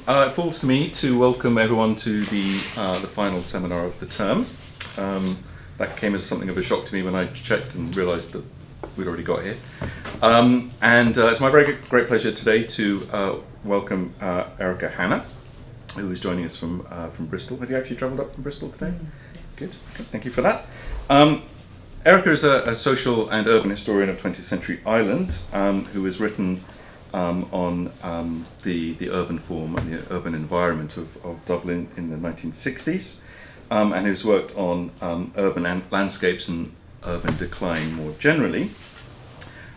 It falls to me to welcome everyone to the final seminar of the term. That came as something of a shock to me when I checked and realised that we'd already got here. It's my very great pleasure today to welcome Erika Hanna, who is joining us from Bristol. Have you actually travelled up from Bristol today? Good. Okay, thank you for that. Erika is a social and urban historian of 20th century Ireland who has written on the urban form and the urban environment of Dublin in the 1960s, and who's worked on urban landscapes and urban decline more generally.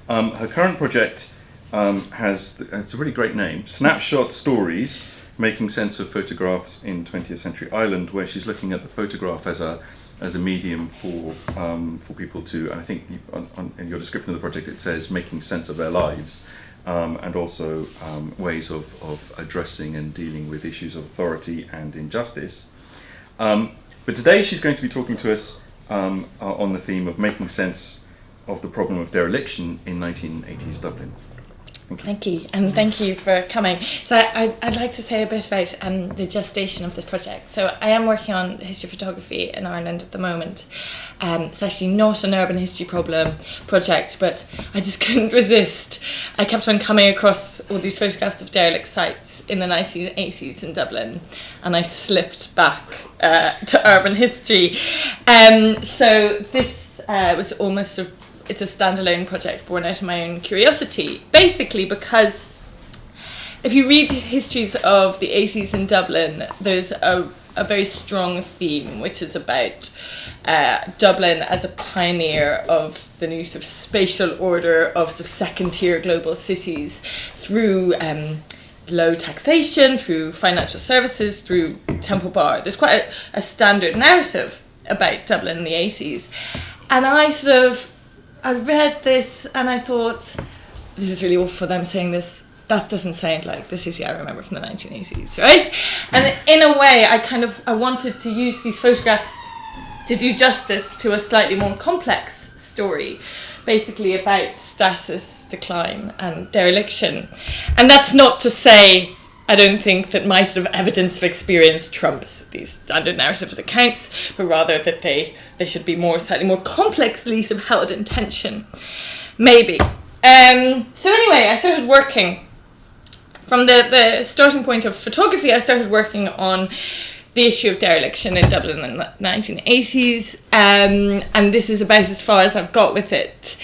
Her current project it's a really great name, Snapshot Stories, Making Sense of Photographs in 20th Century Ireland, where she's looking at the photograph as a medium for people to, and I think in your description of the project it says making sense of their lives, and also ways of addressing and dealing with issues of authority and injustice. But today she's going to be talking to us on the theme of making sense of the problem of dereliction in 1980s Dublin. Thank you, and thank you for coming. So I'd like to say a bit about the gestation of this project. So I am working on history of photography in Ireland at the moment. It's actually not an urban history project, but I just couldn't resist. I kept on coming across all these photographs of derelict sites in the 1980s in Dublin, and I slipped back to urban history. So this was almost it's a standalone project born out of my own curiosity, basically because if you read histories of the 80s in Dublin, there's a very strong theme which is about Dublin as a pioneer of the new sort of spatial order of sort of second-tier global cities through low taxation, through financial services, through Temple Bar. There's quite a standard narrative about Dublin in the 80s. And I read this and I thought, this is really awful them saying this. That doesn't sound like the city I remember from the 1980s, right? And in a way, I wanted to use these photographs to do justice to a slightly more complex story, basically about stasis, decline, and dereliction. And that's not to say I don't think that my sort of evidence of experience trumps these standard narratives accounts, but rather that they should be slightly more complexly sort of held in tension, maybe. So anyway, I started working from the starting point of photography. I started working on the issue of dereliction in Dublin in the 1980s, and this is about as far as I've got with it.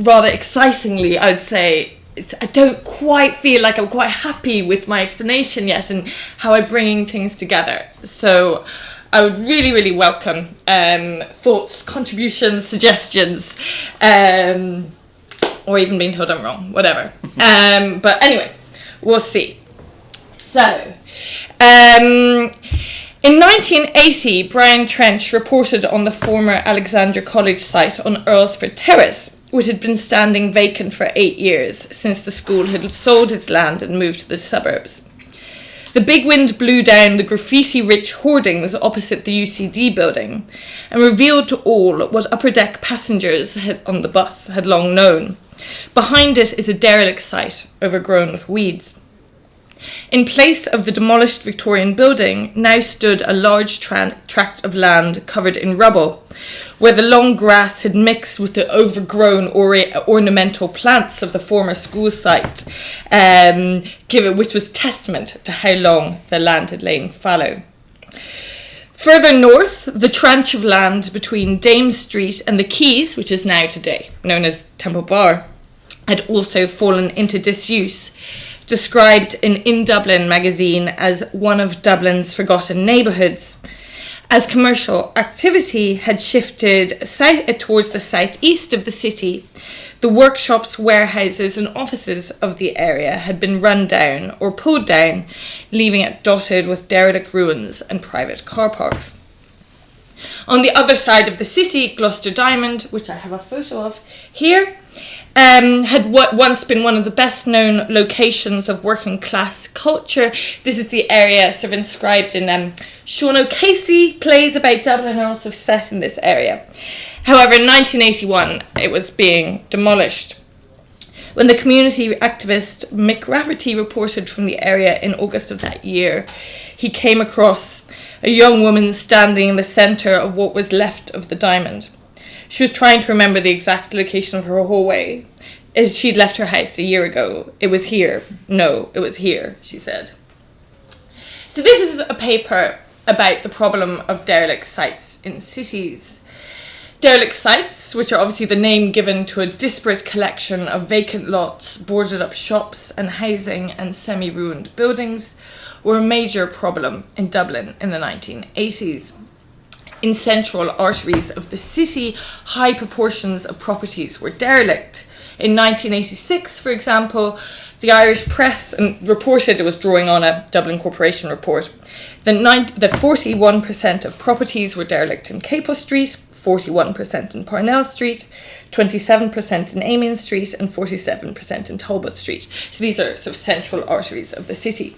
Rather excitingly, I'd say, I don't quite feel like I'm quite happy with my explanation yet and how I'm bringing things together. So I would really, really welcome thoughts, contributions, suggestions, or even being told I'm wrong, whatever. But anyway, we'll see. So, in 1980, Brian Trench reported on the former Alexandra College site on Earlsford Terrace, which had been standing vacant for 8 years since the school had sold its land and moved to the suburbs. The big wind blew down the graffiti-rich hoardings opposite the UCD building and revealed to all what upper deck passengers on the bus had long known. Behind it is a derelict site overgrown with weeds. In place of the demolished Victorian building now stood a large tract of land covered in rubble, where the long grass had mixed with the overgrown ornamental plants of the former school site, which was testament to how long the land had lain fallow. Further north, the tranche of land between Dame Street and the Quays, which is now today known as Temple Bar, had also fallen into disuse, described in Dublin magazine as one of Dublin's forgotten neighbourhoods, as commercial activity had shifted towards the southeast of the city. The workshops, warehouses and offices of the area had been run down or pulled down, leaving it dotted with derelict ruins and private car parks. On the other side of the city, Gloucester Diamond, which I have a photo of here, had once been one of the best known locations of working class culture. This is the area sort of inscribed in Sean O'Casey plays about Dublin are also set in this area. However, in 1981 it was being demolished. When the community activist Mick Rafferty reported from the area in August of that year, he came across a young woman standing in the centre of what was left of the diamond. She was trying to remember the exact location of her hallway. She'd left her house a year ago. It was here. No, it was here, she said. So this is a paper about the problem of derelict sites in cities. Derelict sites, which are obviously the name given to a disparate collection of vacant lots, boarded up shops and housing and semi-ruined buildings, were a major problem in Dublin in the 1980s. In central arteries of the city, high proportions of properties were derelict. In 1986, for example, the Irish press reported, it was drawing on a Dublin Corporation report, that 41% of properties were derelict in Capel Street, 41% in Parnell Street, 27% in Amiens Street, and 47% in Talbot Street. So these are sort of central arteries of the city.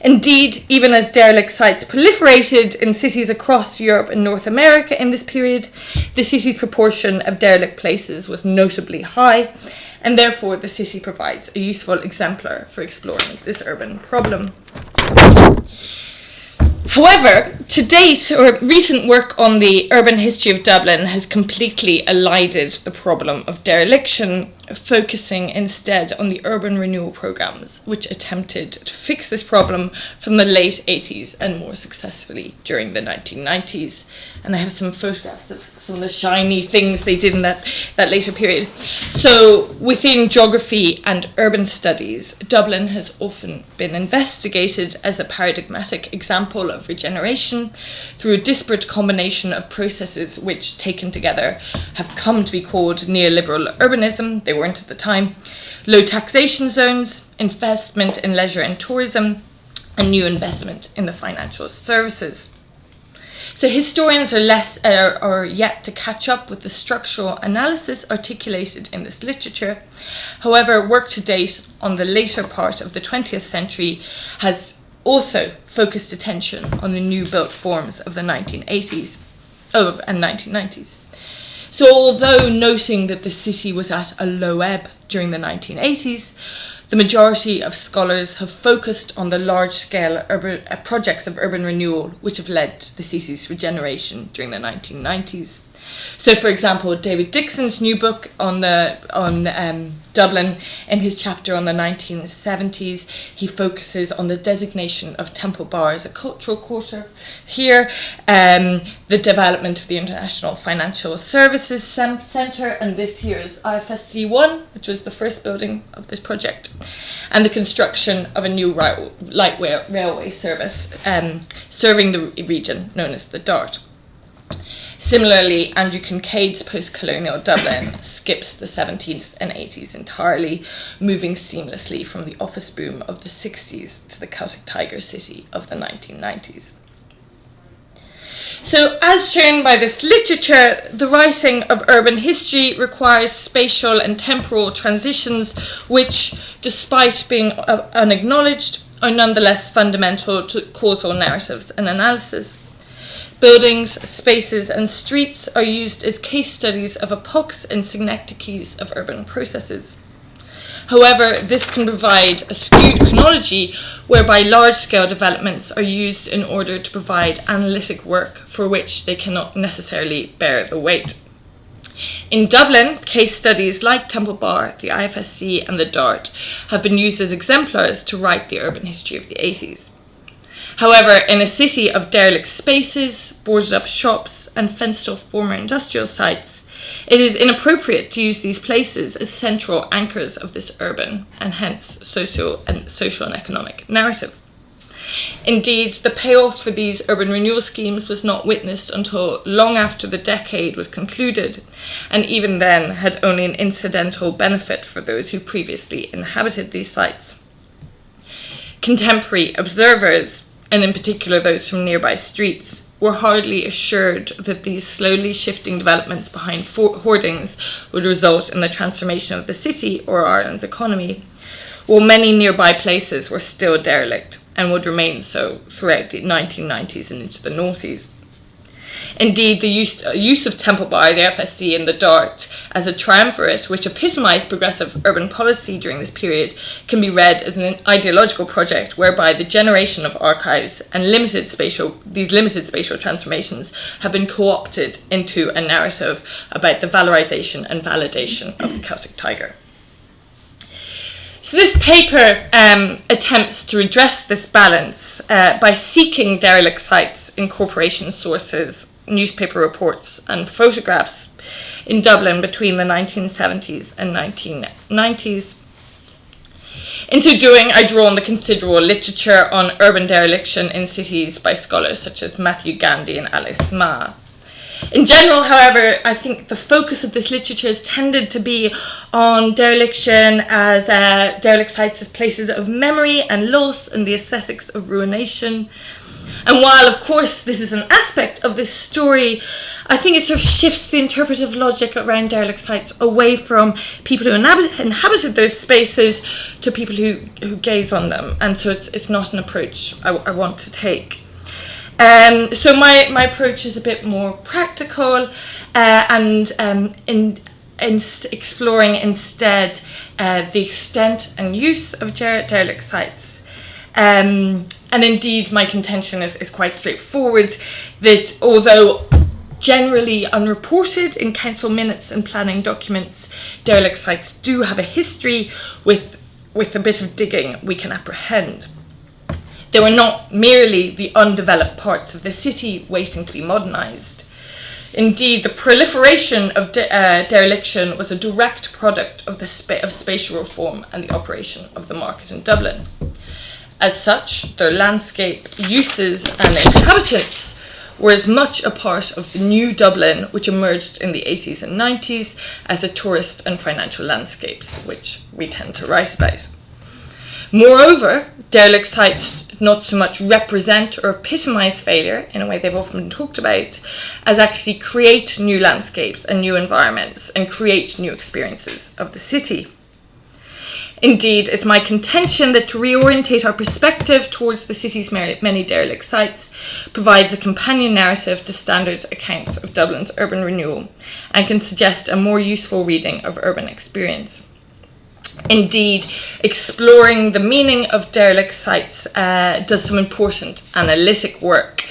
Indeed, even as derelict sites proliferated in cities across Europe and North America in this period, the city's proportion of derelict places was notably high, and therefore the city provides a useful exemplar for exploring this urban problem. However, to date, or recent work on the urban history of Dublin has completely elided the problem of dereliction, focusing instead on the urban renewal programmes, which attempted to fix this problem from the late 80s and more successfully during the 1990s. And I have some photographs of some of the shiny things they did in that later period. So within geography and urban studies, Dublin has often been investigated as a paradigmatic example of regeneration through a disparate combination of processes which, taken together, have come to be called neoliberal urbanism. They weren't at the time. Low taxation zones, investment in leisure and tourism, and new investment in the financial services. So historians are yet to catch up with the structural analysis articulated in this literature. However, work to date on the later part of the 20th century has also focused attention on the new built forms of the 1980s and 1990s. So although noting that the city was at a low ebb during the 1980s, the majority of scholars have focused on the large-scale projects of urban renewal which have led to the city's regeneration during the 1990s. So, for example, David Dixon's new book on Dublin, in his chapter on the 1970s, he focuses on the designation of Temple Bar as a cultural quarter. Here, the development of the International Financial Services Centre, and this here is IFSC 1, which was the first building of this project, and the construction of a new light railway service serving the region known as the Dart. Similarly, Andrew Kincaid's post-colonial Dublin skips the 70s and 80s entirely, moving seamlessly from the office boom of the 60s to the Celtic Tiger city of the 1990s. So, as shown by this literature, the writing of urban history requires spatial and temporal transitions which, despite being unacknowledged, are nonetheless fundamental to causal narratives and analysis. Buildings, spaces and streets are used as case studies of epochs and synecdoches of urban processes. However, this can provide a skewed chronology whereby large-scale developments are used in order to provide analytic work for which they cannot necessarily bear the weight. In Dublin, case studies like Temple Bar, the IFSC and the Dart have been used as exemplars to write the urban history of the 80s. However, in a city of derelict spaces, boarded up shops, and fenced off former industrial sites, it is inappropriate to use these places as central anchors of this urban and hence social and economic narrative. Indeed, the payoff for these urban renewal schemes was not witnessed until long after the decade was concluded, and even then had only an incidental benefit for those who previously inhabited these sites. Contemporary observers, and in particular those from nearby streets, were hardly assured that these slowly shifting developments behind hoardings would result in the transformation of the city or Ireland's economy, while many nearby places were still derelict and would remain so throughout the 1990s and into the noughties. Indeed, the use of Temple Bar, the FSC, and the Dart as a triumvirate, which epitomised progressive urban policy during this period, can be read as an ideological project whereby the generation of archives and these limited spatial transformations have been co-opted into a narrative about the valorisation and validation of the Celtic Tiger. So this paper attempts to address this balance by seeking derelict sites in corporation sources, newspaper reports and photographs in Dublin between the 1970s and 1990s. In so doing, I draw on the considerable literature on urban dereliction in cities by scholars such as Matthew Gandy and Alice Ma. In general, however, I think the focus of this literature has tended to be on dereliction as derelict sites as places of memory and loss and the aesthetics of ruination. And while, of course, this is an aspect of this story, I think it sort of shifts the interpretive logic around derelict sites away from people who inhabited those spaces to people who gaze on them. And so it's not an approach I want to take. So my approach is a bit more practical and in exploring instead the extent and use of derelict sites. And indeed, my contention is quite straightforward, that although generally unreported in council minutes and planning documents, derelict sites do have a history with a bit of digging we can apprehend. They were not merely the undeveloped parts of the city waiting to be modernised. Indeed, the proliferation of dereliction was a direct product of spatial reform and the operation of the market in Dublin. As such, their landscape, uses and inhabitants were as much a part of the new Dublin which emerged in the 80s and 90s as the tourist and financial landscapes which we tend to write about. Moreover, derelict sites not so much represent or epitomise failure in a way they've often been talked about, as actually create new landscapes and new environments and create new experiences of the city. Indeed, it's my contention that to reorientate our perspective towards the city's many derelict sites provides a companion narrative to standard accounts of Dublin's urban renewal and can suggest a more useful reading of urban experience. Indeed, exploring the meaning of derelict sites does some important analytic work,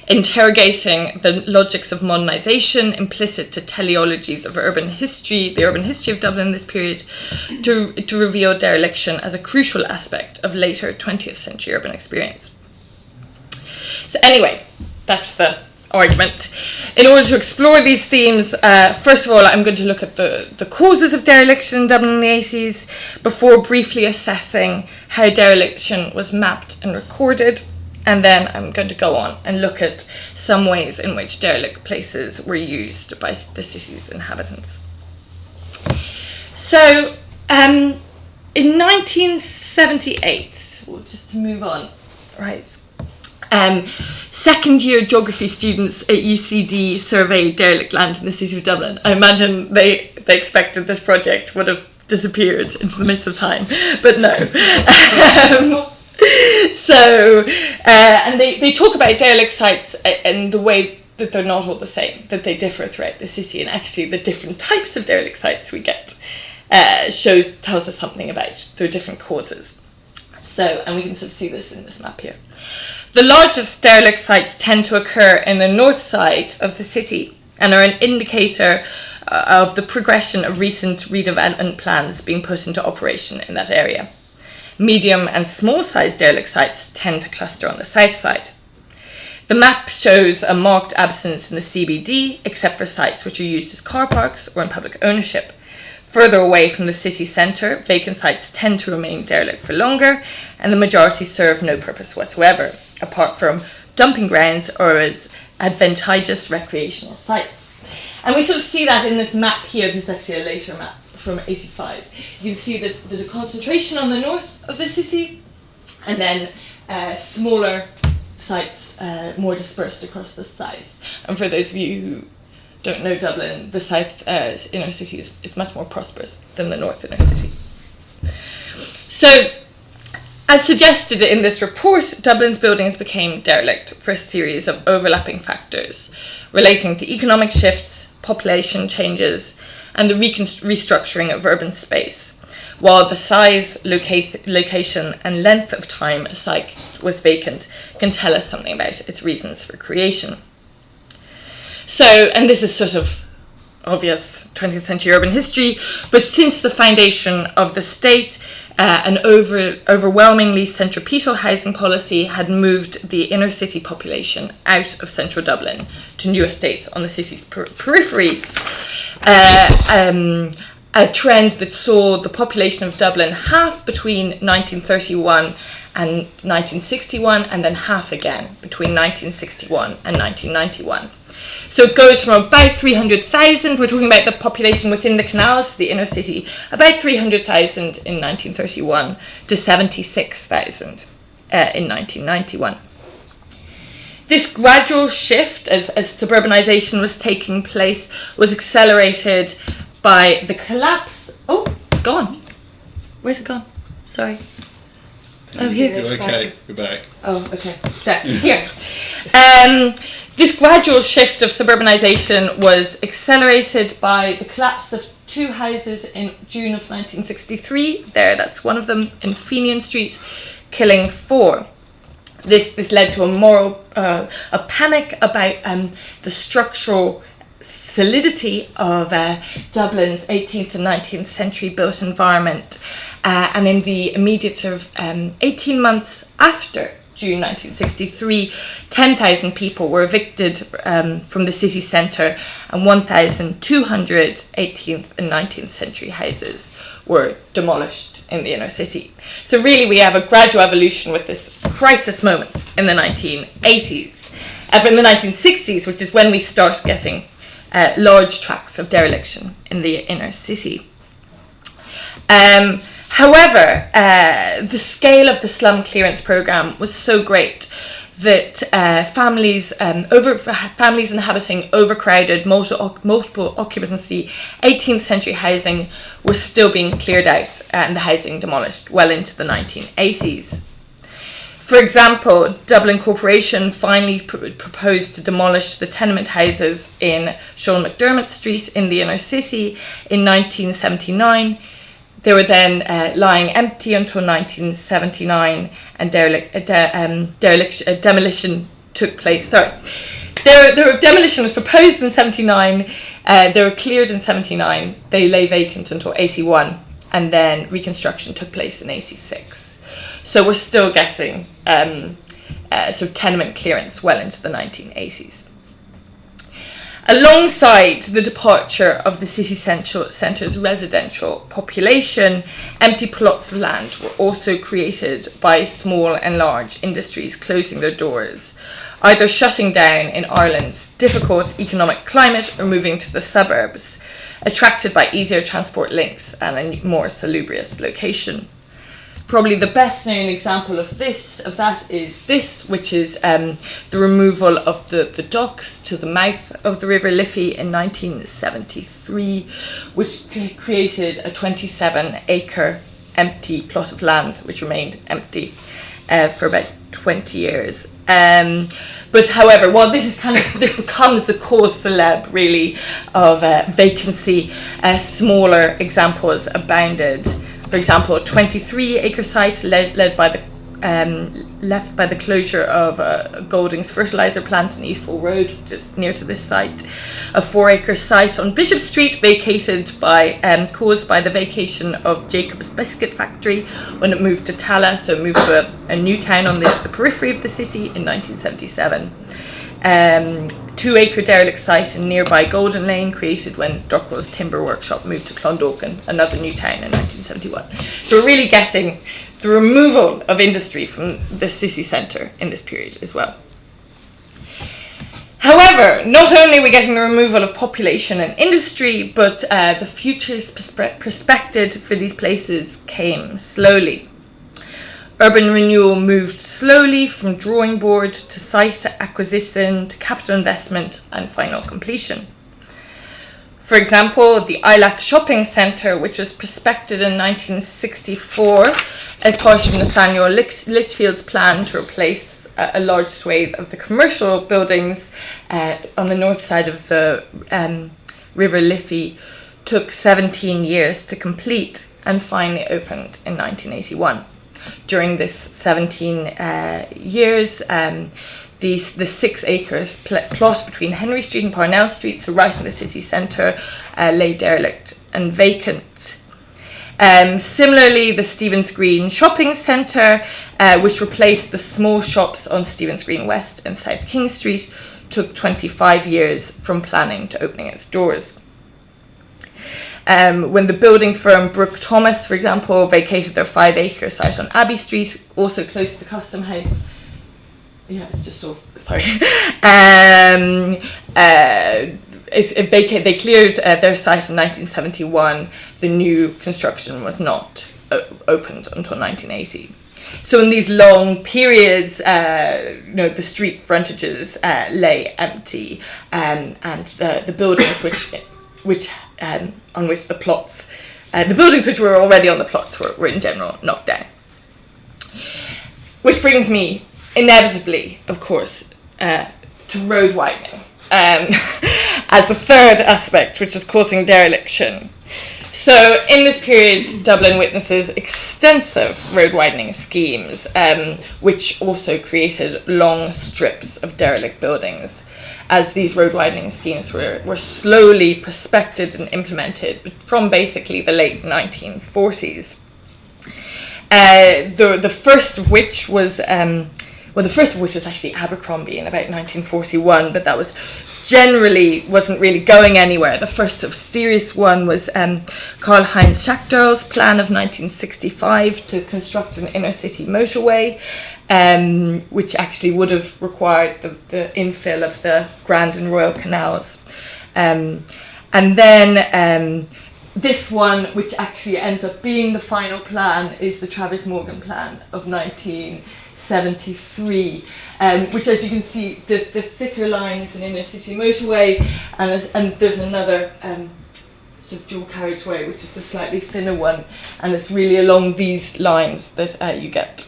interrogating the logics of modernisation implicit to teleologies of urban history, the urban history of Dublin in this period, to reveal dereliction as a crucial aspect of later 20th century urban experience. So anyway, that's the argument. In order to explore these themes, first of all, I'm going to look at the causes of dereliction in Dublin in the 80s before briefly assessing how dereliction was mapped and recorded. And then I'm going to go on and look at some ways in which derelict places were used by the city's inhabitants. So, in 1978, well, just to move on, right, second year geography students at UCD surveyed derelict land in the city of Dublin. I imagine they expected this project would have disappeared into the midst of time, but no. And they talk about derelict sites in the way that they're not all the same, that they differ throughout the city, and actually the different types of derelict sites we get tells us something about their different causes. So, and we can sort of see this in this map here. The largest derelict sites tend to occur in the north side of the city and are an indicator of the progression of recent redevelopment plans being put into operation in that area. Medium and small-sized derelict sites tend to cluster on the south side. The map shows a marked absence in the CBD, except for sites which are used as car parks or in public ownership. Further away from the city centre, vacant sites tend to remain derelict for longer, and the majority serve no purpose whatsoever, apart from dumping grounds or as advantageous recreational sites. And we sort of see that in this map here. This is actually a later map from 85. You can see that there's a concentration on the north of the city, and then smaller sites more dispersed across the south. And for those of you who don't know Dublin, the south inner city is much more prosperous than the north inner city. So As suggested in this report, Dublin's buildings became derelict for a series of overlapping factors relating to economic shifts, population changes, and the restructuring of urban space, while the size, location, and length of time a site was vacant can tell us something about its reasons for creation. So, and this is sort of obvious 20th century urban history, but since the foundation of the state, an overwhelmingly centripetal housing policy had moved the inner city population out of central Dublin to new estates on the city's peripheries. A trend that saw the population of Dublin half between 1931 and 1961, and then half again between 1961 and 1991. So it goes from about 300,000, we're talking about the population within the canals, the inner city, about 300,000 in 1931 to 76,000 in 1991. This gradual shift as suburbanisation was taking place was accelerated by the collapse. Oh, it's gone. Where's it gone? Sorry. Oh, here. Okay, we're back. Oh, okay. There, here. This gradual shift of suburbanisation was accelerated by the collapse of two houses in June of 1963. There, that's one of them, in Fenian Street, killing 4. This led to a panic about the structural solidity of Dublin's 18th and 19th century built environment, and in the immediate sort of 18 months after June 1963, 10,000 people were evicted from the city centre, and 1,200 18th and 19th century houses were demolished in the inner city. So really we have a gradual evolution with this crisis moment in the 1980s. From the 1960s, which is when we start getting large tracts of dereliction in the inner city. However, the scale of the slum clearance programme was so great that families inhabiting overcrowded, multiple occupancy 18th century housing were still being cleared out and the housing demolished well into the 1980s. For example, Dublin Corporation finally proposed to demolish the tenement houses in Sean McDermott Street in the inner city in 1979. They were then lying empty until 1979, and demolition took place. Sorry, their demolition was proposed in 79. They were cleared in 79. They lay vacant until 81, and then reconstruction took place in 86. So we're still getting sort of tenement clearance well into the 1980s. Alongside the departure of the city centre's residential population, empty plots of land were also created by small and large industries closing their doors, either shutting down in Ireland's difficult economic climate or moving to the suburbs, attracted by easier transport links and a more salubrious location. Probably the best known example of that is this, which is the removal of the docks to the mouth of the River Liffey in 1973, which created a 27-acre empty plot of land which remained empty for about 20 years. But however, while this becomes the cause célèbre really of vacancy, smaller examples abounded. For example, a 23-acre site left by the closure of Golding's fertiliser plant in Eastville Road, just near to this site. A 4-acre site on Bishop Street caused by the vacation of Jacob's Biscuit Factory when it moved to Tala, so it moved to a new town on the periphery of the city in 1977. 2-acre derelict site in nearby Golden Lane created when Dockwell's Timber Workshop moved to Clondalkin, another new town in 1971. So we're really getting the removal of industry from the city centre in this period as well. However, not only are we getting the removal of population and industry, but the futures prospected for these places came slowly. Urban renewal moved slowly from drawing board to site acquisition to capital investment and final completion. For example, the Ilac Shopping Centre, which was prospected in 1964 as part of Nathaniel Litchfield's plan to replace a large swathe of the commercial buildings on the north side of the River Liffey, took 17 years to complete and finally opened in 1981. During this 17 years, the 6 acres plot between Henry Street and Parnell Street, so right in the city centre, lay derelict and vacant. Similarly, the Stephen's Green Shopping Centre, which replaced the small shops on Stephen's Green West and South King Street, took 25 years from planning to opening its doors. When the building firm Brooke Thomas, for example, vacated their 5-acre site on Abbey Street, also close to the Custom House. Yeah, it's just off. Sorry. They cleared their site in 1971. The new construction was not opened until 1980. So in these long periods, the street frontages lay empty, and the buildings on which the plots, the buildings which were already on the plots were in general knocked down. Which brings me inevitably, of course, to road widening as the third aspect, which is causing dereliction. So in this period, Dublin witnesses extensive road widening schemes, which also created long strips of derelict buildings, as these road widening schemes were slowly prospected and implemented from basically the late 1940s. The first of which was actually Abercrombie in about 1941, but that wasn't really going anywhere. The first of serious one was Karl-Heinz Schachtdorl's plan of 1965 to construct an inner city motorway, which actually would have required the infill of the Grand and Royal Canals. And then this one, which actually ends up being the final plan, is the Travis Morgan plan of 1973, which, as you can see, the thicker line is an inner city motorway, and there's another sort of dual carriageway, which is the slightly thinner one, and it's really along these lines that you get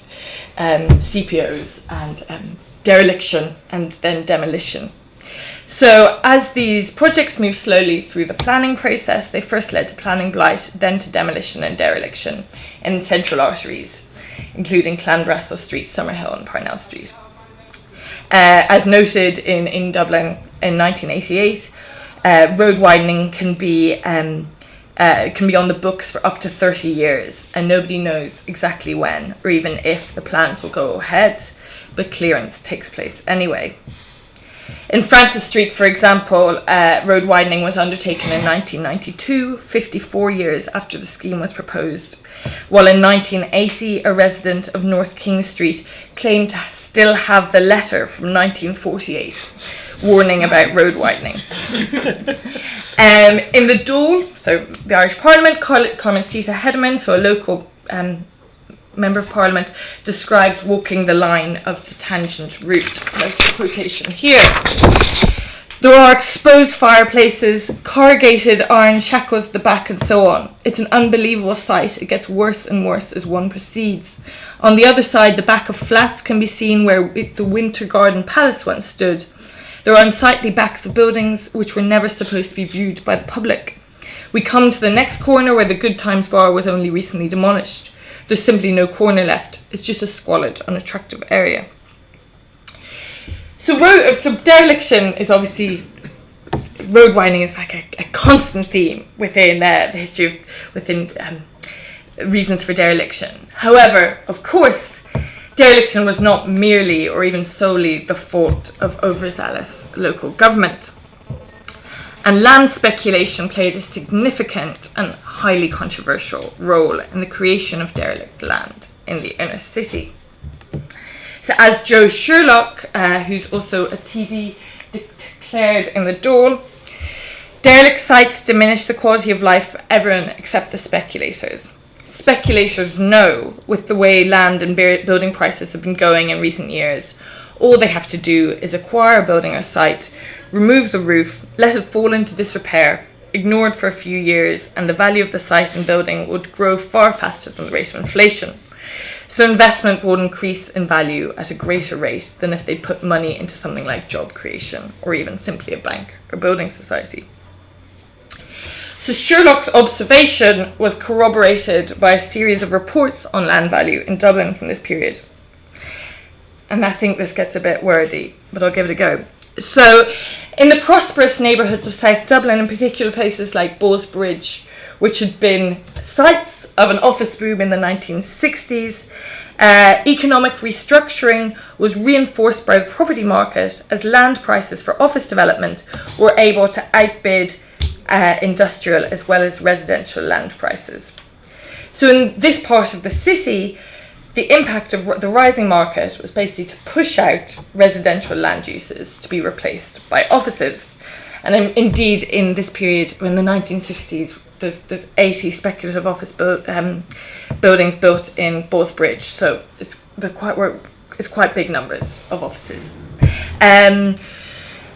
CPOs and dereliction and then demolition. So as these projects move slowly through the planning process, they first led to planning blight, then to demolition and dereliction in central arteries, including Clanbrassil Street, Summerhill and Parnell Street. As noted in Dublin in 1988, road widening can be on the books for up to 30 years, and nobody knows exactly when or even if the plans will go ahead, but clearance takes place anyway. In Francis Street, for example, road widening was undertaken in 1992, 54 years after the scheme was proposed, while in 1980 a resident of North King Street claimed to still have the letter from 1948 warning about road widening. In the Dáil, so the Irish Parliament, Carmencita Hedeman, so a local Member of Parliament, described walking the line of the tangent route. That's the quotation here. There are exposed fireplaces, corrugated iron shackles at the back, and so on. It's an unbelievable sight. It gets worse and worse as one proceeds. On the other side, the back of flats can be seen where the Winter Garden Palace once stood. There are unsightly backs of buildings which were never supposed to be viewed by the public. We come to the next corner where the Good Times Bar was only recently demolished. There's simply no corner left. It's just a squalid, unattractive area. So dereliction is obviously, road widening is like a constant theme within the history, within reasons for dereliction. However, of course, dereliction was not merely or even solely the fault of overzealous local government. And land speculation played a significant and highly controversial role in the creation of derelict land in the inner city. So as Joe Sherlock, who's also a TD, declared in the Dáil, derelict sites diminish the quality of life for everyone except the speculators. Speculators know, with the way land and building prices have been going in recent years, all they have to do is acquire a building or site, remove the roof, let it fall into disrepair, ignored for a few years, and the value of the site and building would grow far faster than the rate of inflation. So investment would increase in value at a greater rate than if they put money into something like job creation or even simply a bank or building society. So Sherlock's observation was corroborated by a series of reports on land value in Dublin from this period. And I think this gets a bit wordy, but I'll give it a go. So in the prosperous neighbourhoods of South Dublin, in particular places like Ballsbridge, which had been sites of an office boom in the 1960s, economic restructuring was reinforced by the property market as land prices for office development were able to outbid industrial as well as residential land prices. So in this part of the city, the impact of the rising market was basically to push out residential land uses to be replaced by offices. And indeed, in this period, in the 1960s, there's 80 speculative office buildings built in Ballsbridge, so it's quite big numbers of offices.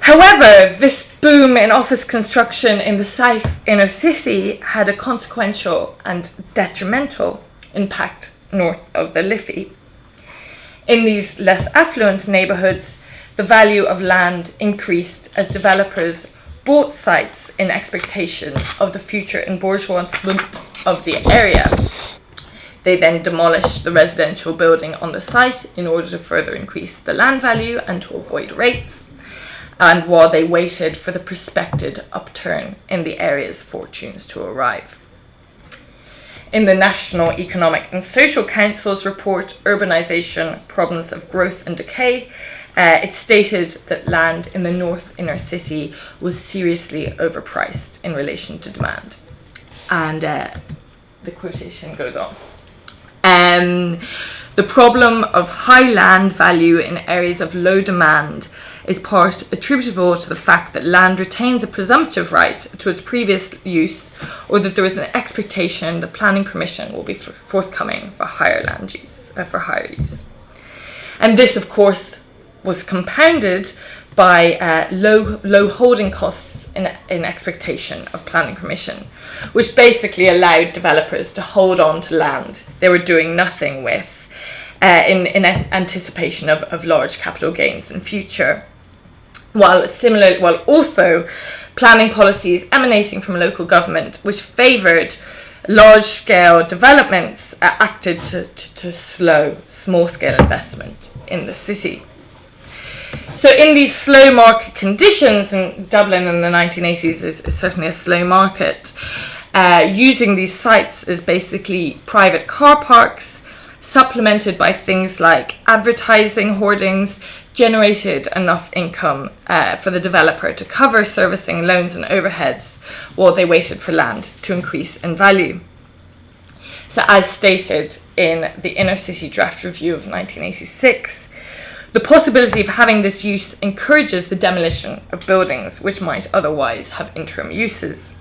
However, this boom in office construction in the south inner city had a consequential and detrimental impact north of the Liffey. In these less affluent neighbourhoods, the value of land increased as developers bought sites in expectation of the future embourgeoisement of the area. They then demolished the residential building on the site in order to further increase the land value and to avoid rates, and while they waited for the prospected upturn in the area's fortunes to arrive. In the National Economic and Social Council's report, Urbanisation, Problems of Growth and Decay, it stated that land in the north inner city was seriously overpriced in relation to demand. And the quotation goes on. The problem of high land value in areas of low demand is part attributable to the fact that land retains a presumptive right to its previous use, or that there is an expectation that planning permission will be forthcoming for higher land use, And this, of course, was compounded by low holding costs in expectation of planning permission, which basically allowed developers to hold on to land they were doing nothing with in anticipation of large capital gains in future. While also planning policies emanating from local government, which favoured large-scale developments, acted to slow small-scale investment in the city. So in these slow market conditions, and Dublin in the 1980s is certainly a slow market, using these sites as basically private car parks, supplemented by things like advertising hoardings, generated enough income for the developer to cover servicing loans and overheads while they waited for land to increase in value. So as stated in the Inner City Draft Review of 1986, the possibility of having this use encourages the demolition of buildings which might otherwise have interim uses.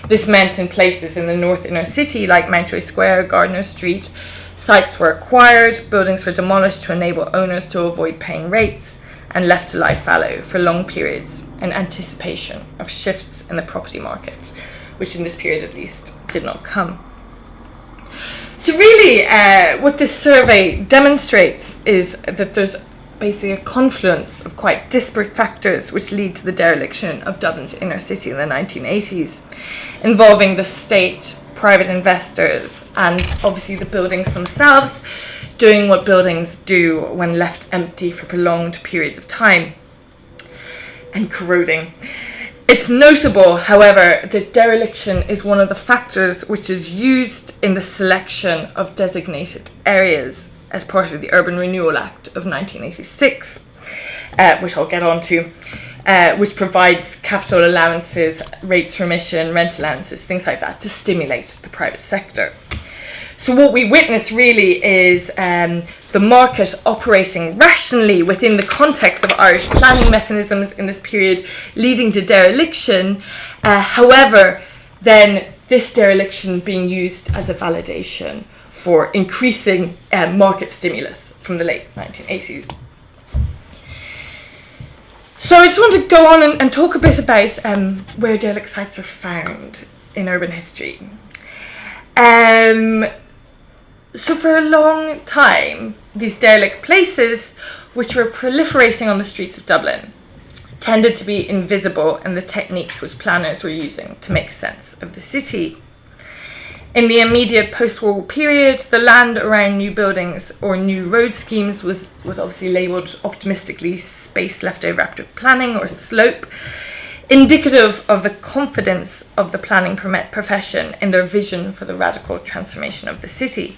This meant in places in the north inner city like Mountjoy Square, Gardiner Street, sites were acquired, buildings were demolished to enable owners to avoid paying rates, and left to lie fallow for long periods in anticipation of shifts in the property market, which in this period at least did not come. So really, what this survey demonstrates is that there's basically a confluence of quite disparate factors which lead to the dereliction of Dublin's inner city in the 1980s, involving the state, private investors, and obviously the buildings themselves doing what buildings do when left empty for prolonged periods of time, and corroding. It's notable, however, that dereliction is one of the factors which is used in the selection of designated areas as part of the Urban Renewal Act of 1986, which I'll get on to, which provides capital allowances, rates for emission, rent allowances, things like that, to stimulate the private sector. So what we witness really is the market operating rationally within the context of Irish planning mechanisms in this period, leading to dereliction. However, then this dereliction being used as a validation for increasing market stimulus from the late 1980s. So I just want to go on and talk a bit about where derelict sites are found in urban history. So for a long time, these derelict places, which were proliferating on the streets of Dublin, tended to be invisible in the techniques which planners were using to make sense of the city. In the immediate post-war period, the land around new buildings or new road schemes was obviously labelled optimistically space left over after planning or slope, indicative of the confidence of the planning profession in their vision for the radical transformation of the city.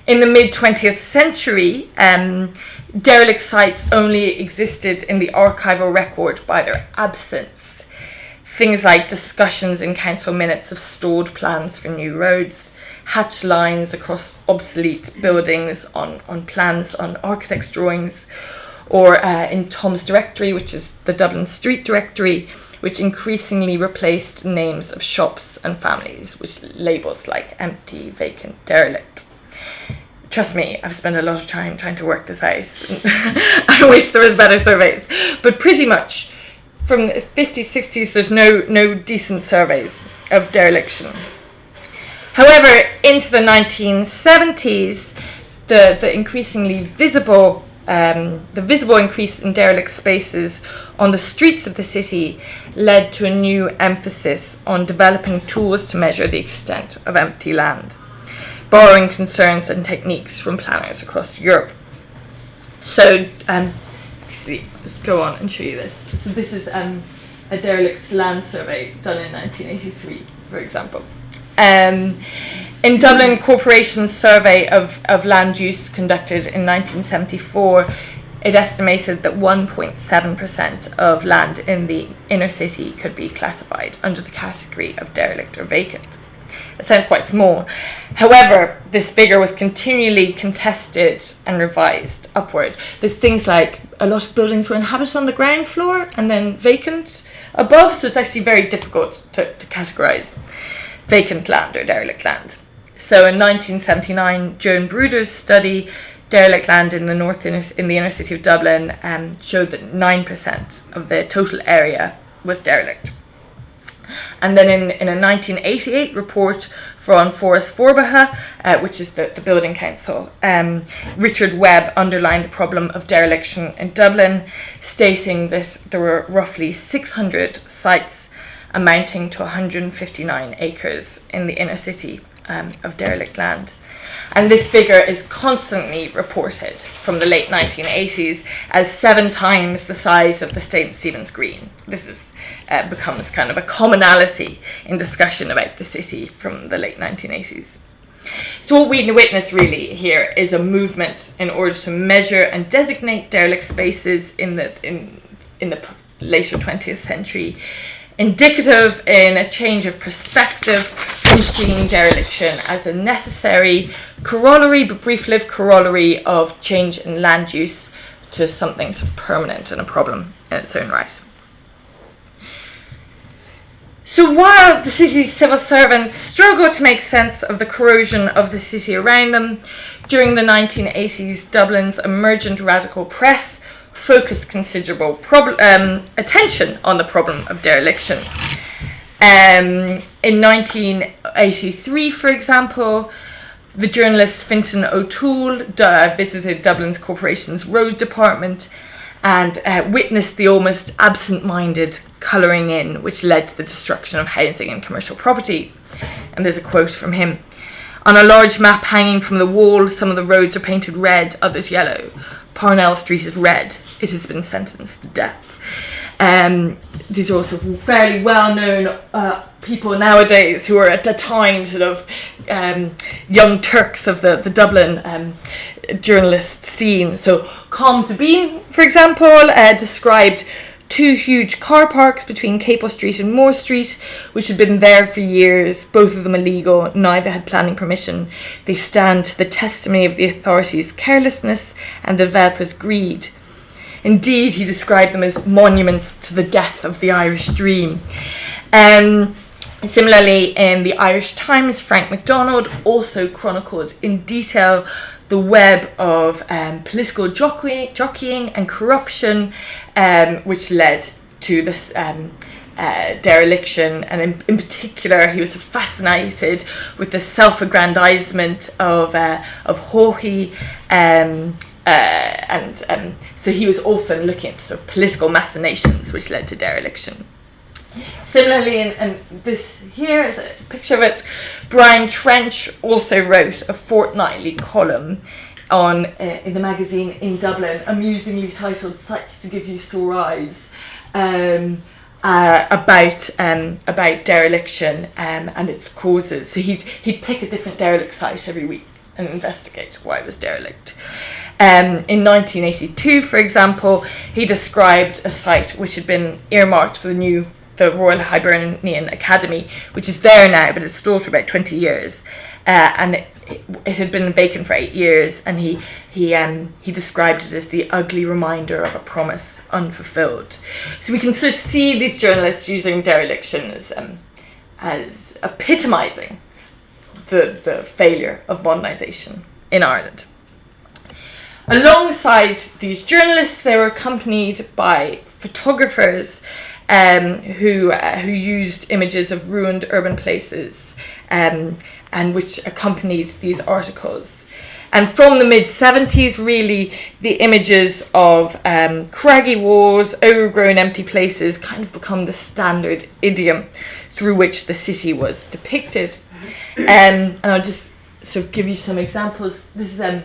In the mid-20th century, derelict sites only existed in the archival record by their absence. Things like discussions in council minutes of stored plans for new roads, hatch lines across obsolete buildings on plans on architects' drawings, or in Tom's Directory, which is the Dublin Street Directory, which increasingly replaced names of shops and families with labels like empty, vacant, derelict. Trust me, I've spent a lot of time trying to work this out. I wish there was better surveys. But pretty much from the 50s, 60s, there's no decent surveys of dereliction. However, into the 1970s, the increasingly visible increase in derelict spaces on the streets of the city led to a new emphasis on developing tools to measure the extent of empty land, borrowing concerns and techniques from planners across Europe. So, actually, let's go on and show you this. So this is a derelict land survey done in 1983, for example. In Dublin Corporation's survey of land use conducted in 1974, it estimated that 1.7% of land in the inner city could be classified under the category of derelict or vacant. It sounds quite small. However, this figure was continually contested and revised upward. There's things like a lot of buildings were inhabited on the ground floor and then vacant above, so it's actually very difficult to categorise vacant land or derelict land. So in 1979, Joan Bruder's study, Derelict Land in the inner city of Dublin, showed that 9% of the total area was derelict. And then in a 1988 report from Forest Forbaha, which is the building council, Richard Webb underlined the problem of dereliction in Dublin, stating that there were roughly 600 sites amounting to 159 acres in the inner city of derelict land. And this figure is constantly reported from the late 1980s as 7 times the size of the St. Stephen's Green. This is becomes kind of a commonality in discussion about the city from the late 1980s. So what we witness really here is a movement in order to measure and designate derelict spaces in the later 20th century, indicative in a change of perspective from seeing dereliction as a necessary corollary, but brief-lived corollary of change in land use to something sort of permanent and a problem in its own right. So while the city's civil servants struggle to make sense of the corrosion of the city around them, during the 1980s, Dublin's emergent radical press focused considerable attention on the problem of dereliction. In 1983, for example, the journalist Fintan O'Toole visited Dublin's Corporation's Road Department and witnessed the almost absent-minded colouring in which led to the destruction of housing and commercial property. And there's a quote from him. "On a large map hanging from the wall, some of the roads are painted red, others yellow. Parnell Street is red. It has been sentenced to death." These are also fairly well-known people nowadays who are at the time sort of young Turks of the Dublin journalist scene. So Com Dubin, for example, described 2 huge car parks between Capel Street and Moore Street, which had been there for years, both of them illegal, neither had planning permission. They stand to the testimony of the authorities' carelessness and the developers' greed. Indeed, he described them as monuments to the death of the Irish dream. Similarly, in the Irish Times, Frank MacDonald also chronicled in detail the web of political jockeying and corruption, which led to this dereliction. And in particular, he was fascinated with the self-aggrandizement of Haughey, so he was often looking at sort of political machinations which led to dereliction. Similarly, and this here is a picture of it, Brian Trench also wrote a fortnightly column on in the magazine in Dublin, amusingly titled "Sights to Give You Sore Eyes," about dereliction and its causes. So he'd pick a different derelict site every week and investigate why it was derelict. In 1982, for example, he described a site which had been earmarked for the Royal Hibernian Academy, which is there now, but it's stalled for about 20 years. And it had been vacant for 8 years, and he described it as the ugly reminder of a promise unfulfilled. So we can sort of see these journalists using dereliction as epitomising the failure of modernisation in Ireland. Alongside these journalists, they were accompanied by photographers who used images of ruined urban places and which accompanied these articles. And from the mid-70s, really, the images of craggy walls, overgrown empty places kind of become the standard idiom through which the city was depicted. And I'll just sort of give you some examples. This is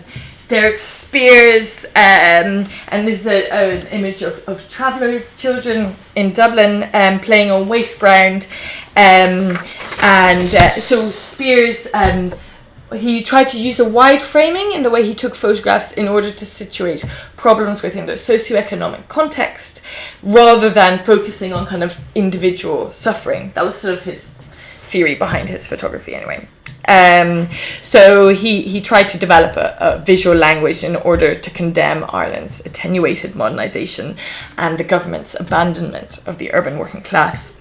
Derek Spears, and this is an image of traveller children in Dublin playing on waste ground. So Spears, he tried to use a wide framing in the way he took photographs in order to situate problems within the socioeconomic context, rather than focusing on kind of individual suffering. That was sort of his theory behind his photography anyway. So he tried to develop a visual language in order to condemn Ireland's attenuated modernisation and the government's abandonment of the urban working class.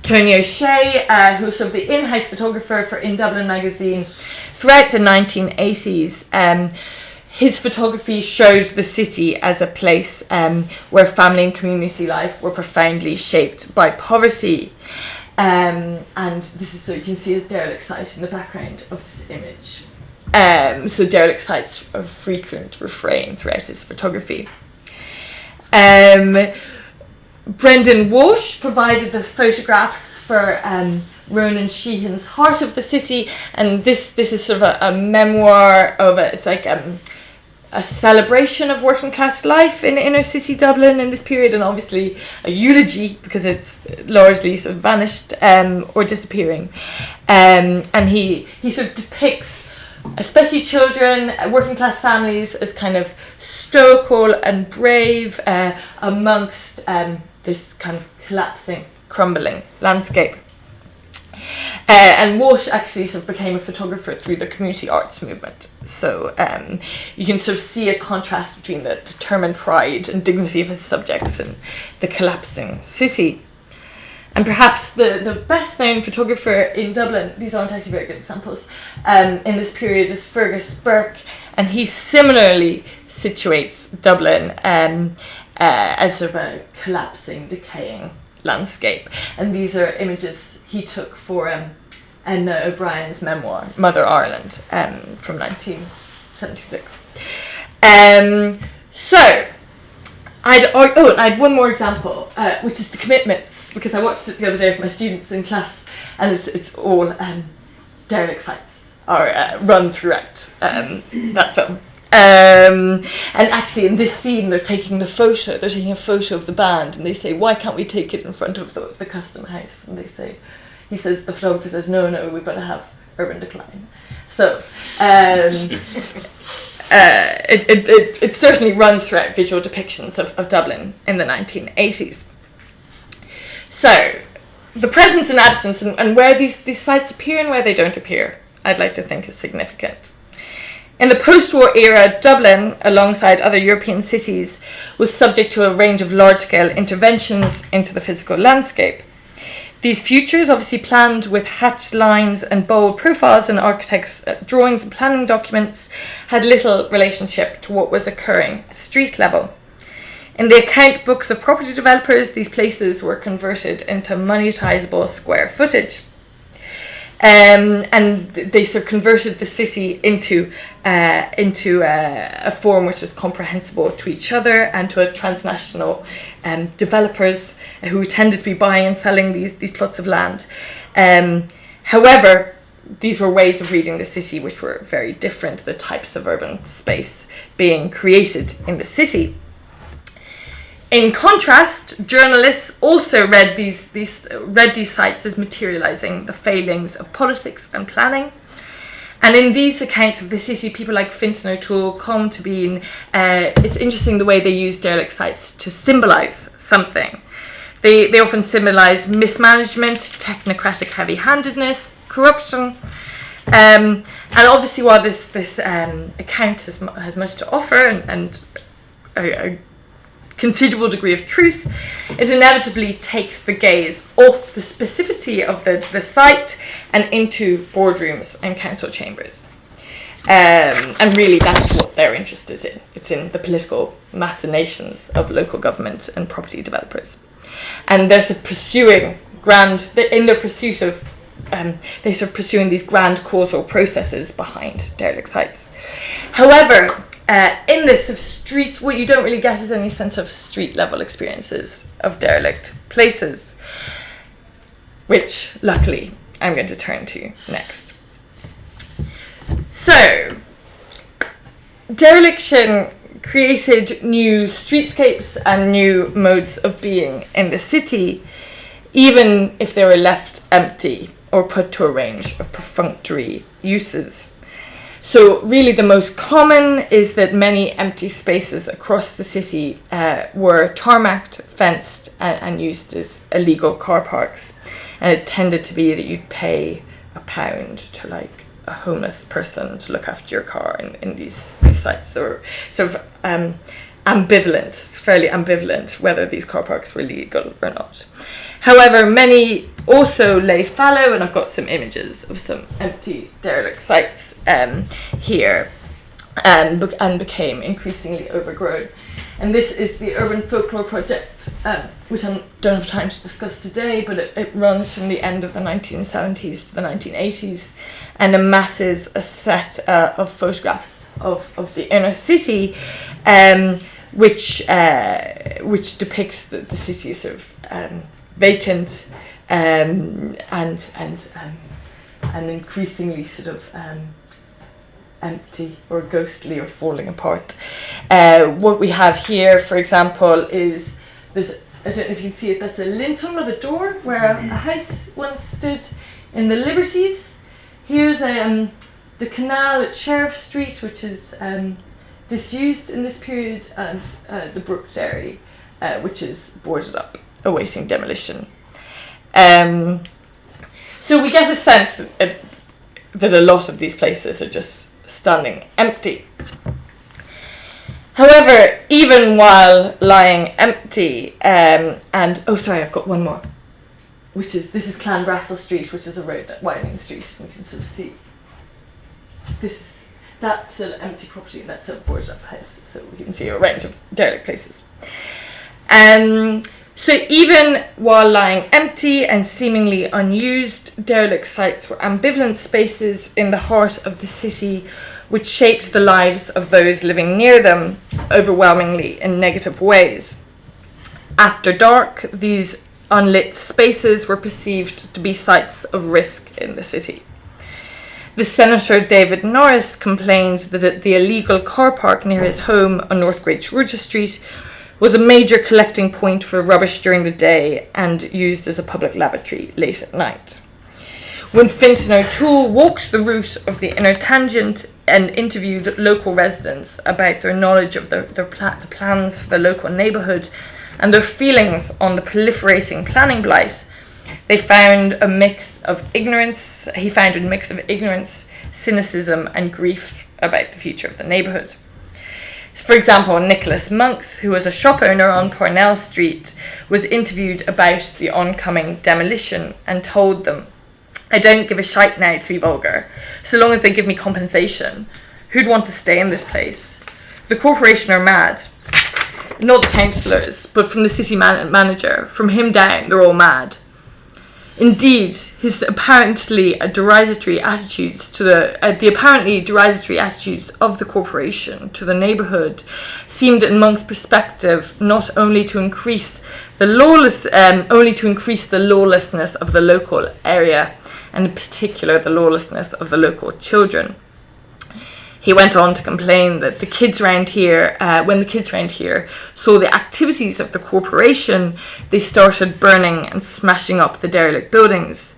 Tony O'Shea, who was sort of the in-house photographer for In Dublin magazine throughout the 1980s, his photography shows the city as a place where family and community life were profoundly shaped by poverty. And this is, so you can see his derelict site in the background of this image. So derelict sites are a frequent refrain throughout his photography. Brendan Walsh provided the photographs for Ronan Sheehan's Heart of the City, and this is sort of a memoir of it's like a celebration of working class life in inner city Dublin in this period, and obviously a eulogy because it's largely sort of vanished or disappearing. And he sort of depicts especially children, working class families, as kind of stoical and brave amongst this kind of collapsing, crumbling landscape. And Walsh actually sort of became a photographer through the community arts movement. So you can sort of see a contrast between the determined pride and dignity of his subjects and the collapsing city. And perhaps the best known photographer in Dublin, these aren't actually very good examples, in this period is Fergus Burke, and he similarly situates Dublin as sort of a collapsing, decaying landscape. And these are images he took for Edna O'Brien's memoir, Mother Ireland, from 1976. So, I had one more example, which is the commitments, because I watched it the other day with my students in class, and it's all derelict sites are run throughout that film. And actually in this scene they're taking a photo of the band, and they say, why can't we take it in front of the Custom House? And the photographer says, no, we've got to have urban decline. So it certainly runs throughout visual depictions of Dublin in the 1980s. So the presence and absence and where these sites appear and where they don't appear, I'd like to think is significant. In the post-war era, Dublin, alongside other European cities, was subject to a range of large-scale interventions into the physical landscape. These futures, obviously planned with hatched lines and bold profiles in architects' drawings and planning documents, had little relationship to what was occurring at street level. In the account books of property developers, these places were converted into monetizable square footage. And they sort of converted the city into a form which was comprehensible to each other and to a transnational developers who tended to be buying and selling these plots of land. However, these were ways of reading the city which were very different to the types of urban space being created in the city. In contrast, journalists also read these sites as materialising the failings of politics and planning. And in these accounts of the city, people like Fintan O'Toole come to being, it's interesting the way they use derelict sites to symbolise something. They often symbolise mismanagement, technocratic heavy-handedness, corruption. And obviously while this account has much to offer and a considerable degree of truth, it inevitably takes the gaze off the specificity of the site and into boardrooms and council chambers. And really that's what their interest is in. It's in the political machinations of local government and property developers. And they're sort of pursuing these grand causal processes behind derelict sites. However, in this of streets, what you don't really get is any sense of street level experiences of derelict places, which luckily I'm going to turn to next. So, dereliction created new streetscapes and new modes of being in the city, even if they were left empty or put to a range of perfunctory uses. So really the most common is that many empty spaces across the city were tarmacked, fenced and used as illegal car parks. And it tended to be that you'd pay £1 to like a homeless person to look after your car in these sites. They were sort of ambivalent, fairly ambivalent whether these car parks were legal or not. However, many also lay fallow, and I've got some images of some empty derelict sites here, and became increasingly overgrown. And this is the Urban Folklore Project, which I don't have time to discuss today, but it runs from the end of the 1970s to the 1980s and amasses a set of photographs of the inner city, which depicts the city sort of vacant and increasingly sort of empty or ghostly or falling apart. What we have here, for example, is I don't know if you can see it, that's a lintel of a door where a house once stood in the Liberties. Here's the canal at Sheriff Street, which is disused in this period, and the Brook Dairy, which is boarded up, awaiting demolition. So we get a sense that a lot of these places are just standing empty. However, even while lying empty, I've got one more, this is Clanbrassil Street, which is a road at Widening Street, and you can sort of see that's an empty property, that's a boarded up house, so we can see a range of derelict places. So even while lying empty and seemingly unused, derelict sites were ambivalent spaces in the heart of the city, which shaped the lives of those living near them overwhelmingly in negative ways. After dark, these unlit spaces were perceived to be sites of risk in the city. The Senator David Norris complained that the illegal car park near his home on North Great Georgia Street was a major collecting point for rubbish during the day and used as a public lavatory late at night. When Fintan O'Toole walked the route of the inner tangent and interviewed local residents about their knowledge of the plans for the local neighbourhood and their feelings on the proliferating planning blight, he found a mix of ignorance, cynicism and grief about the future of the neighbourhood. For example, Nicholas Monks, who was a shop owner on Parnell Street, was interviewed about the oncoming demolition and told them, "I don't give a shite now, to be vulgar, so long as they give me compensation. Who'd want to stay in this place? The corporation are mad. Not the councillors, but from the city manager. From him down, they're all mad." Indeed, his apparently derogatory attitudes to of the corporation to the neighbourhood seemed, in Monk's perspective, not only to increase the lawlessness of the local area, and in particular the lawlessness of the local children. He went on to complain that when the kids around here saw the activities of the corporation, they started burning and smashing up the derelict buildings.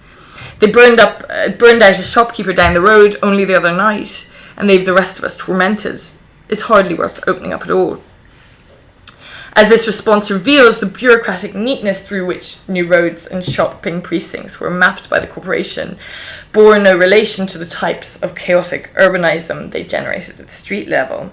They burned out a shopkeeper down the road only the other night, and they've the rest of us tormented. It's hardly worth opening up at all. As this response reveals, the bureaucratic neatness through which new roads and shopping precincts were mapped by the corporation bore no relation to the types of chaotic urbanism they generated at the street level.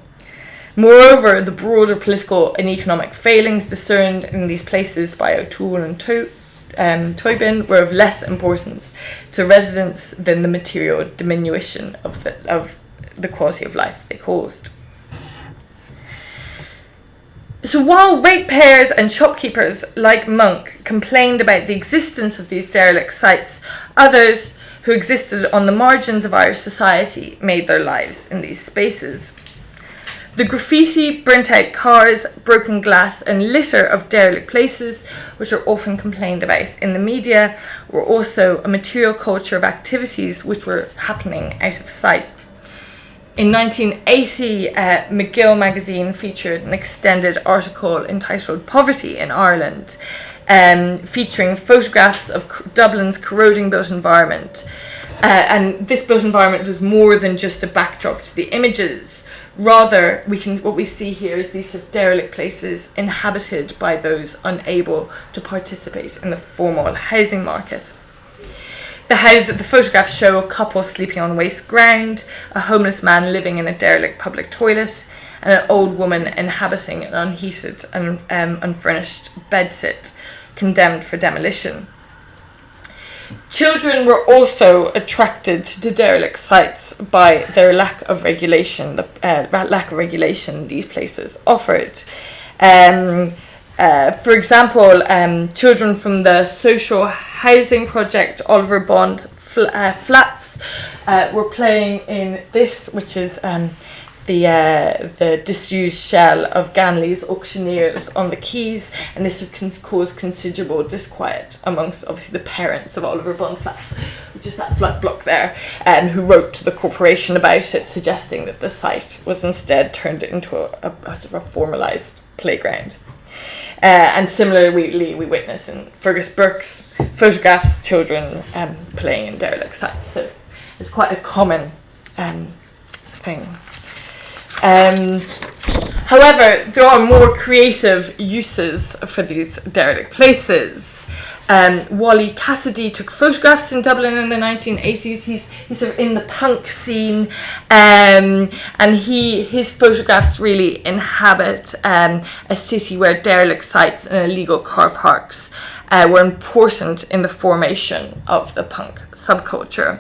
Moreover, the broader political and economic failings discerned in these places by O'Toole and Toybin were of less importance to residents than the material diminution of the quality of life they caused. So while ratepayers and shopkeepers like Monk complained about the existence of these derelict sites, others who existed on the margins of Irish society made their lives in these spaces. The graffiti, burnt-out cars, broken glass and litter of derelict places, which are often complained about in the media, were also a material culture of activities which were happening out of sight. In 1980, McGill magazine featured an extended article entitled "Poverty in Ireland," featuring photographs of Dublin's corroding built environment. And this built environment was more than just a backdrop to the images. Rather, what we see here is these sort of derelict places inhabited by those unable to participate in the formal housing market. The photographs show a couple sleeping on waste ground, a homeless man living in a derelict public toilet, and an old woman inhabiting an unheated and unfurnished bedsit, condemned for demolition. Children were also attracted to derelict sites by their lack of regulation, these places offered. For example, children from the social housing project Oliver Bond Flats were playing in this, which is the disused shell of Ganley's auctioneers on the quays, and this would cause considerable disquiet amongst obviously the parents of Oliver Bond Flats, which is that flat block there, who wrote to the corporation about it, suggesting that the site was instead turned into a sort of a formalised playground. And similarly, we witness in Fergus Burke's photographs children playing in derelict sites. So it's quite a common thing. However, there are more creative uses for these derelict places. Wally Cassidy took photographs in Dublin in the 1980s. He's sort of in the punk scene, and his photographs really inhabit a city where derelict sites and illegal car parks were important in the formation of the punk subculture.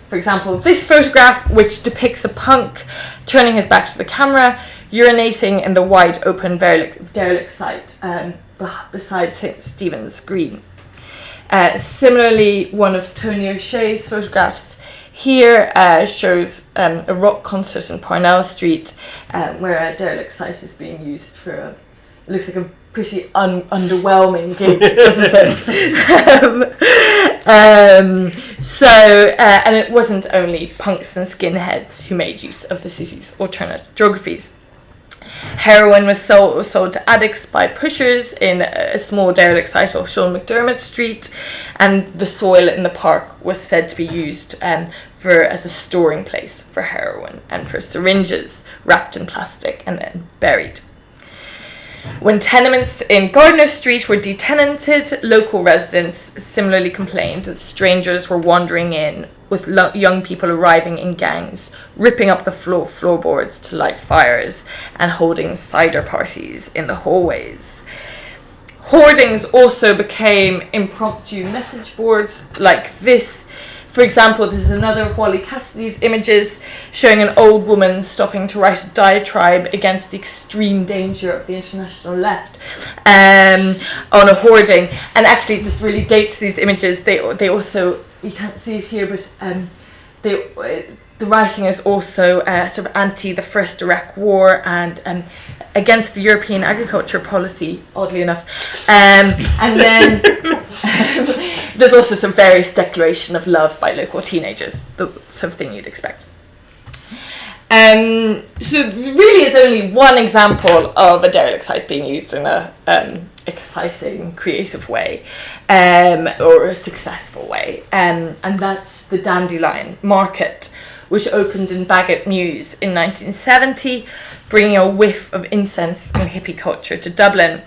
For example, this photograph, which depicts a punk turning his back to the camera, urinating in the wide open derelict site beside St. Stephen's Green. Similarly, one of Tony O'Shea's photographs here shows a rock concert in Parnell Street, where a derelict site is being used for it looks like a pretty underwhelming gig, doesn't it? And it wasn't only punks and skinheads who made use of the city's alternate geographies. Heroin was sold to addicts by pushers in a small derelict site off Sean McDermott Street, and the soil in the park was said to be used as a storing place for heroin and for syringes wrapped in plastic and then buried. When tenements in Gardiner Street were detenanted, local residents similarly complained that strangers were wandering in with young people arriving in gangs, ripping up the floorboards to light fires, and holding cider parties in the hallways. Hoardings also became impromptu message boards like this. For example, this is another of Wally Cassidy's images showing an old woman stopping to write a diatribe against the extreme danger of the international left on a hoarding. And actually, this really dates these images. They also, you can't see it here, but the writing is also sort of anti the First Iraq War and against the European agriculture policy, oddly enough. And then there's also some various declaration of love by local teenagers, the sort of thing you'd expect. So really is only one example of a derelict site being used in a exciting, creative way, or a successful way, and that's the Dandelion Market, which opened in Bagot Mews in 1970, bringing a whiff of incense and hippie culture to Dublin.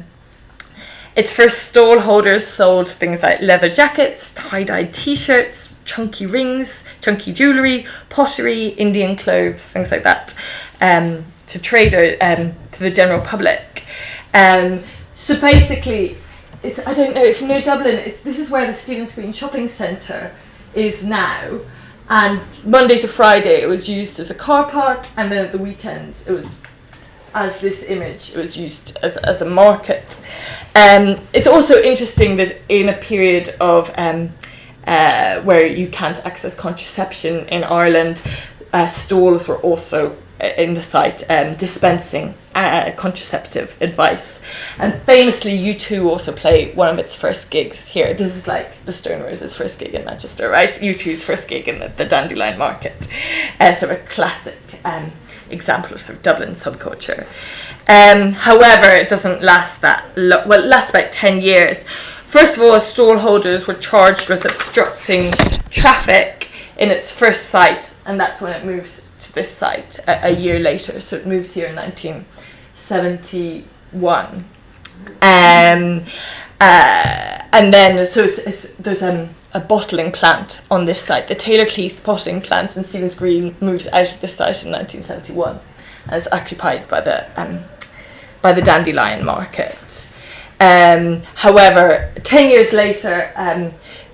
Its first stall holders sold things like leather jackets, tie-dyed t-shirts, chunky rings, chunky jewellery, pottery, Indian clothes, things like that, to traders, to the general public. So basically, I don't know if you know Dublin, this is where the Stephen's Green shopping centre is now. And Monday to Friday it was used as a car park, and then at the weekends it was, as this image, it was used as a market. It's also interesting that in a period of where you can't access contraception in Ireland, stalls were also in the site dispensing contraceptive advice. And famously, U2 also play one of its first gigs here. This is like the Stone Roses' first gig in Manchester, right? U2's first gig in the Dandelion Market. Sort of a classic example of sort of Dublin subculture. However, it doesn't last that well, it lasts about 10 years. First of all, stall holders were charged with obstructing traffic in its first site, and that's when it moves to this site a year later. So it moves here in 1971. And then, so there's a bottling plant on this site. The Taylor Cleath bottling plant in Stephen's Green moves out of this site in 1971, and it's occupied by the Dandelion Market. However, 10 years later,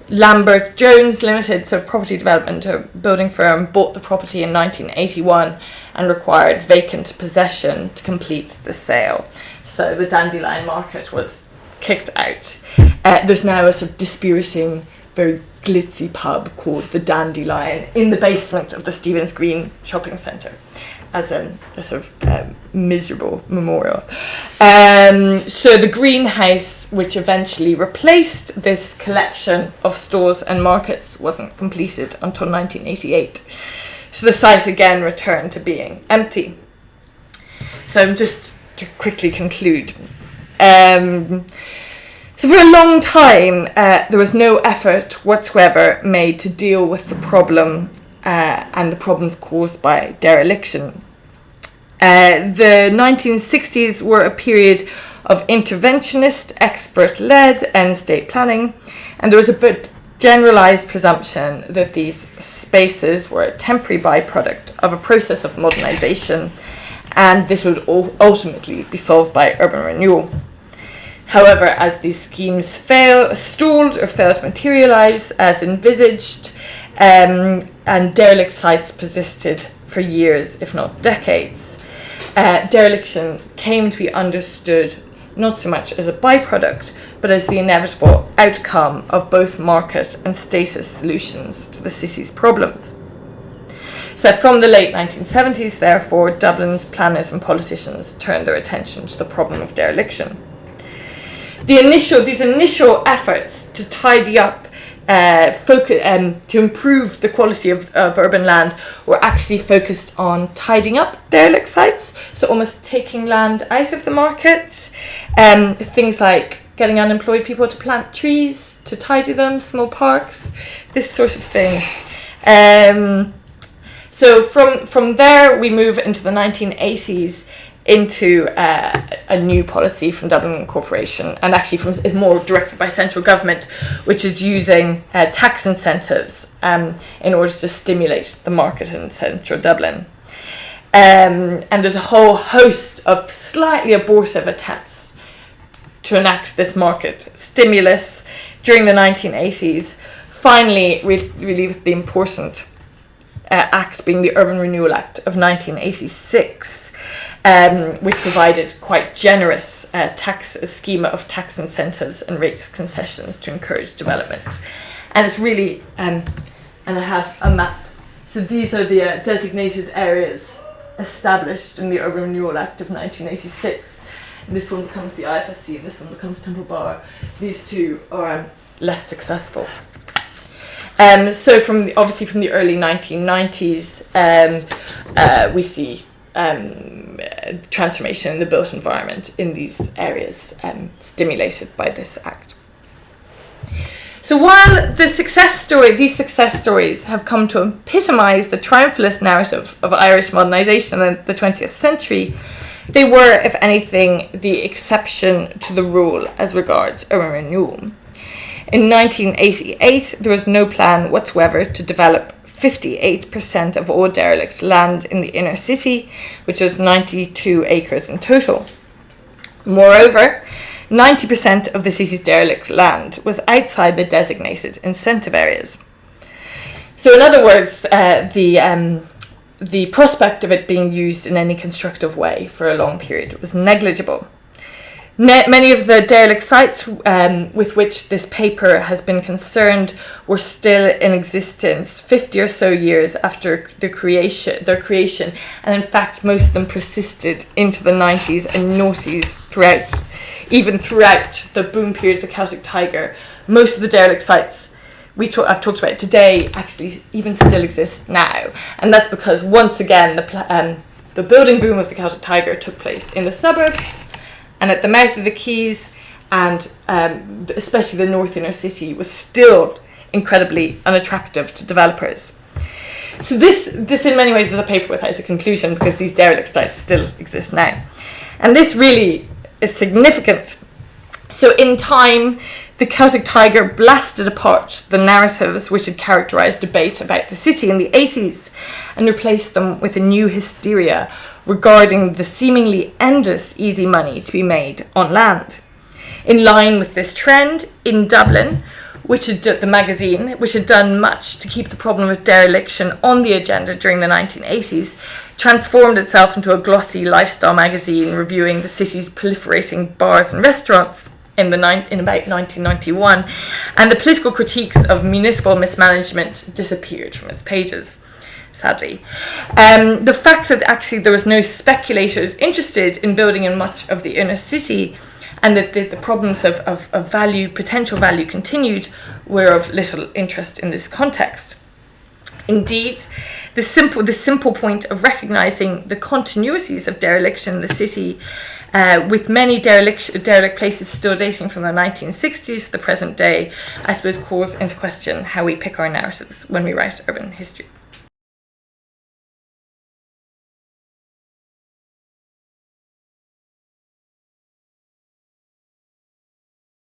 Lambert Jones Limited, so property development, a building firm, bought the property in 1981 and required vacant possession to complete the sale. So the Dandelion Market was kicked out. There's now a sort of dispiriting, very glitzy pub called the Dandelion in the basement of the Stephen's Green shopping centre as a sort of miserable memorial. So the greenhouse, which eventually replaced this collection of stores and markets, wasn't completed until 1988. So the site again returned to being empty. So just to quickly conclude, so for a long time, there was no effort whatsoever made to deal with the problem and the problems caused by dereliction. The 1960s were a period of interventionist, expert-led end-state planning, and there was a bit generalised presumption that these spaces were a temporary byproduct of a process of modernisation, and this would ultimately be solved by urban renewal. However, as these schemes stalled or failed to materialise as envisaged, and derelict sites persisted for years, if not decades, dereliction came to be understood not so much as a byproduct, but as the inevitable outcome of both market and status solutions to the city's problems. So from the late 1970s, therefore, Dublin's planners and politicians turned their attention to the problem of dereliction. These initial efforts to tidy up, to improve the quality of urban land were actually focused on tidying up derelict sites, so almost taking land out of the market. Things like getting unemployed people to plant trees, to tidy them, small parks, this sort of thing. So from there we move into the 1980s into a new policy from Dublin Corporation, and actually is more directed by central government, which is using tax incentives in order to stimulate the market in central Dublin. And there's a whole host of slightly abortive attempts to enact this market stimulus during the 1980s, finally really with the important act being the Urban Renewal Act of 1986, which provided quite generous schema of tax incentives and rates concessions to encourage development. And it's really, and I have a map. So these are the designated areas established in the Urban Renewal Act of 1986. And this one becomes the IFSC, and this one becomes Temple Bar. These two are less successful. So obviously from the early 1990s, we see transformation in the built environment in these areas stimulated by this act. So while these success stories have come to epitomise the triumphalist narrative of Irish modernisation in the 20th century, they were, if anything, the exception to the rule as regards urban renewal. In 1988, there was no plan whatsoever to develop 58% of all derelict land in the inner city, which was 92 acres in total. Moreover, 90% of the city's derelict land was outside the designated incentive areas. So in other words, the prospect of it being used in any constructive way for a long period was negligible. Many of the derelict sites with which this paper has been concerned were still in existence 50 or so years after their creation, and in fact most of them persisted into the 90s and noughties throughout the boom period of the Celtic Tiger. Most of the derelict sites I've talked about today actually even still exist now, and that's because once again the building boom of the Celtic Tiger took place in the suburbs and at the mouth of the quays, and especially the north inner city was still incredibly unattractive to developers. So this in many ways is a paper without a conclusion, because these derelict sites still exist now, and this really is significant. So in time, the Celtic Tiger blasted apart the narratives which had characterised debate about the city in the 80s and replaced them with a new hysteria regarding the seemingly endless easy money to be made on land. In line with this trend, In Dublin, the magazine, which had done much to keep the problem of dereliction on the agenda during the 1980s, transformed itself into a glossy lifestyle magazine reviewing the city's proliferating bars and restaurants in about 1991, and the political critiques of municipal mismanagement disappeared from its pages, sadly. The fact that actually there was no speculators interested in building in much of the inner city, and that the problems of value, potential value continued, were of little interest in this context. Indeed, the simple point of recognising the continuities of dereliction in the city, with many derelict places still dating from the 1960s to the present day, I suppose calls into question how we pick our narratives when we write urban history.